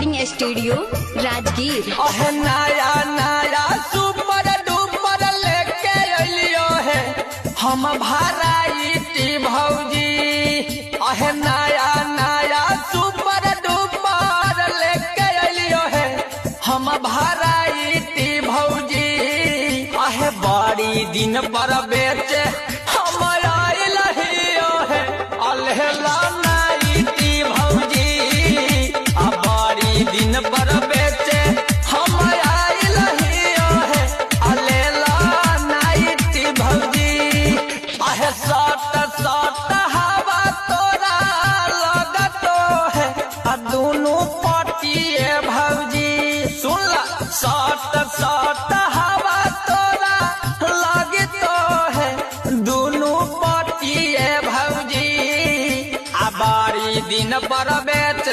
Recording studio Rajgir. नया नया super duper लेके अलियो है हम भराइटी भौजी। नया नया सुपर डुपर लेके अलियो है हम भराइटी भौजी। बड़ी दिन पर बेचे हम आइल हियो है अल्हला नाइटी भौजी। बड़ी दिन पर बेचे हम आइल हियो है अल्हला नाइटी भौजी। सट सट हवा तोरा लगतो है दोनों पटिए भौजी। सुन ला सट सट हवा तोरा लगतो है दोनों पटिए भौजी। बारी दिन पर बेच